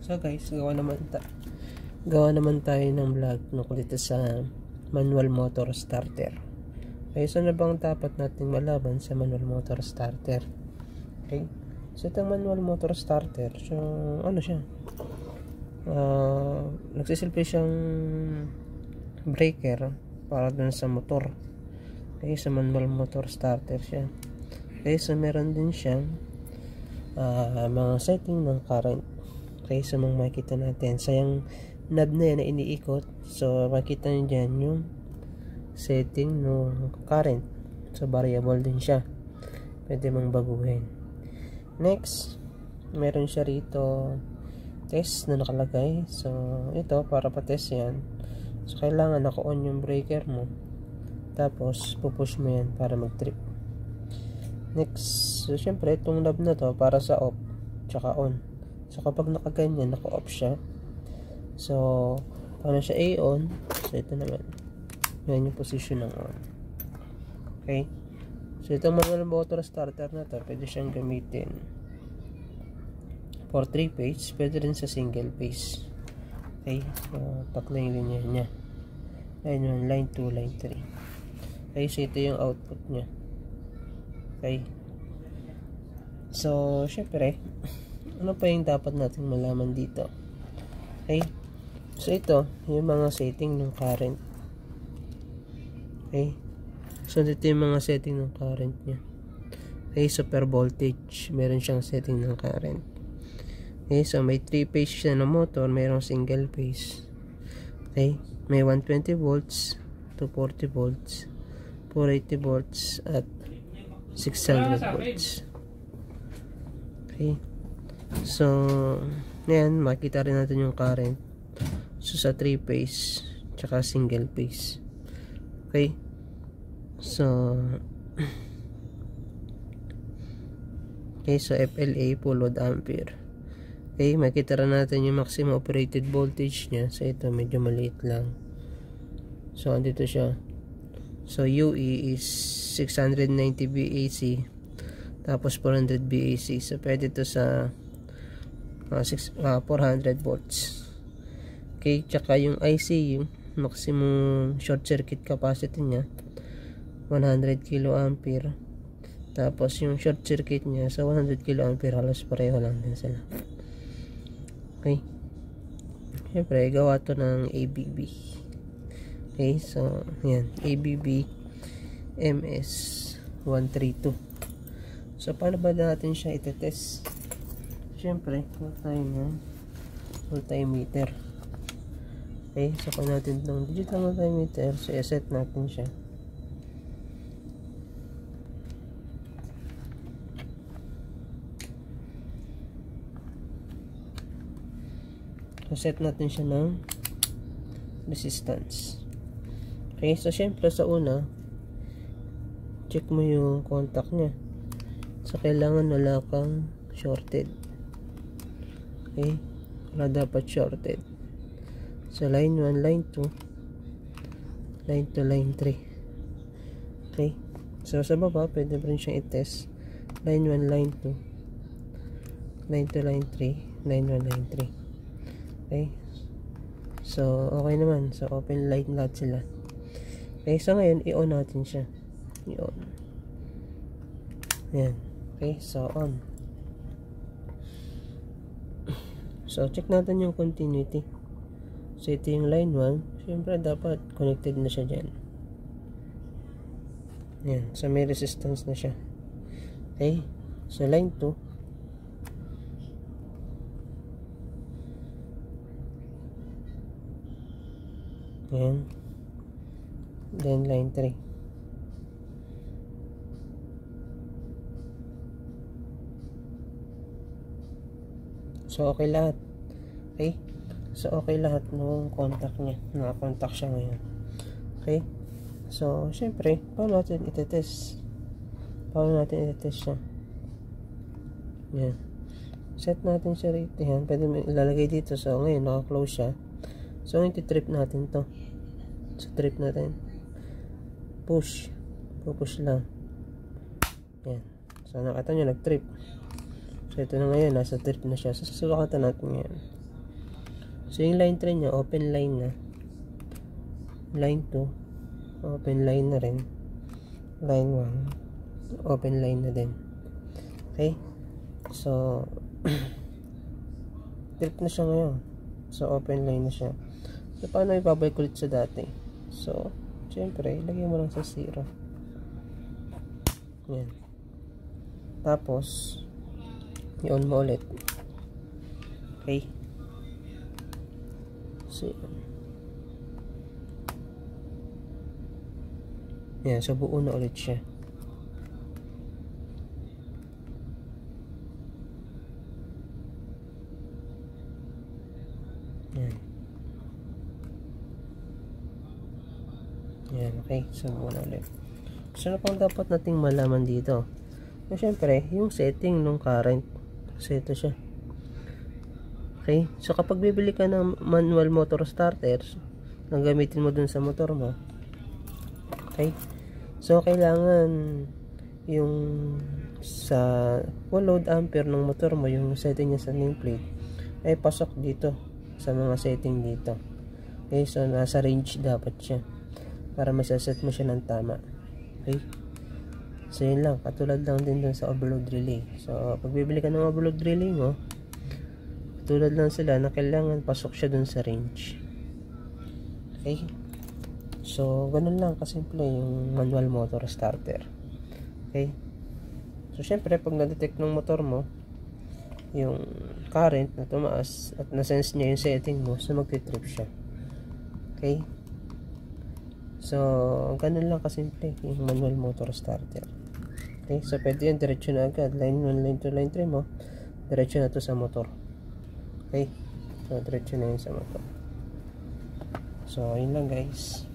So guys, gawa naman tayo ng vlog tungkol dito sa manual motor starter. Okay, so ano bang dapat nating malaman sa manual motor starter? Okay, so itong manual motor starter, so ano siya? Nagsisilbi siyang breaker para dun sa motor. Okay, sa manual motor starter siya. Okay, so meron din siyang mga setting ng current. Okay, so makikita natin sa yung knob na yan na iniikot, so makikita nyo dyan yung setting ng current. So variable din siya, pwede mong baguhin. Next, meron siya rito test na nakalagay. So ito para pa-test yan. So kailangan naka-on yung breaker mo, tapos pupush mo yan para mag-trip. Next, so syempre itong knob na to para sa off tsaka on. So kapag nakaganyan, naka-off siya. So paano siya i-on? So ito naman, yan yung position ng on. Okay, so itong manual motor starter na to, pwede siyang gamitin for 3 phase, pwede rin sa single phase. Okay, so tatlo yung linya niya, line 1, line 2, line 3. Okay, so ito yung output niya. Okay, so syempre ano pa yung dapat natin malaman dito? Okay, so ito yung mga setting ng current. Okay, so dito yung mga setting ng current nya. Okay, so per voltage meron siyang setting ng current. Okay, so may 3 phase siya na motor, mayroong single phase. Okay, may 120 volts, 240 volts, 480 volts at 600 volts. Okay, so yan, makita rin natin yung current. So sa 3 phase tsaka single phase. Okay, so okay, so FLA, full load ampere. Okay, makita rin natin yung maximum operated voltage nya. So ito medyo maliit lang, so andito siya. So UE is 690 VAC, tapos 400 VAC. So pwede ito sa 400 volts. Okay, tsaka yung IC, yung maximum short circuit capacity nya 100 kiloampere. Tapos yung short circuit nya sa 100 kiloampere, halos pareho lang din sila. Okay, syempre gawa to ng ABB. Okay, so yan, ABB MS132. So paano ba natin siya itetest? Syempre kung tayo ng multimeter. Okay, so kung natin itong digital multimeter, so i-set natin siya. So set natin siya ng resistance. Okay, so syempre sa una, check mo yung contact nya. So kailangan wala kang shorted. Okay, wala dapat shorted. So line 1, line 2, line 2, line 3. Okay, so sa baba pwede rin siyang i-test. Line 1, line 2, line 2, line 3, line 1, line 3. Okay, so okay naman. So open light lahat sila. Okay, so ngayon i-on natin siya. I-on. Ayan. Okay, so on. So check natin yung continuity. So ito yung line 1. Siyempre dapat connected na siya dyan. Ayan. So may resistance na siya. Okay, so line 2. Ayan. Then line 3. So okay lahat. Okay, so okay lahat ng contact niya. Naka-contact siya ngayon. Okay, so syempre paano natin itetest? Paano natin itetest siya? Ayan. Set natin siya rito. Ayan, pwede mo ilalagay dito. So ngayon naka-close siya. So ngayon titrip natin to. So trip natin, push, pupush lang. Yan. So nakita nyo, nag-trip. So ito na ngayon, nasa trip na siya. So susukatan natin yan. So yung line 3 niya, open line na. Line 2, open line na rin. Line 1, open line na din. Okay? So, trip na siya ngayon. So, open line na siya. So, paano ibabalik ulit sa dati? So, syempre, lagyan mo lang sa 0. Yan. Tapos, i-on mo ulit. Okay? So, yan. So, buo na ulit siya. Yan. Yan, okay. So, buo na ulit. So, ano pang dapat nating malaman dito? So, syempre, yung setting ng current. Kasi ito siya. Okay? So, kapag bibili ka ng manual motor starters, na gamitin mo dun sa motor mo. Okay? So, kailangan yung sa full load ampere ng motor mo, yung setting niya sa nameplate, ay pasok dito sa mga setting dito. Okay? So, nasa range dapat siya para masaset mo siya ng tama. Okay? So, yun lang. Katulad lang din dun sa overload relay. So, pag bibili ka ng overload relay mo, tulad lang sila na kailangan pasok siya dun sa range. Okay? So, ganun lang kasimple yung manual motor starter. Okay? So, syempre, pag na-detect ng motor mo yung current na tumaas at na-sense niya yung setting mo, so magti-trip siya. Okay? So, ganun lang kasimple yung manual motor starter. Okay? So, pwede yun, diretso na agad. Line 1, line 2, line 3 mo, diretso na to sa motor. Okay? So, diretso na yun sa motor. So, yun lang guys.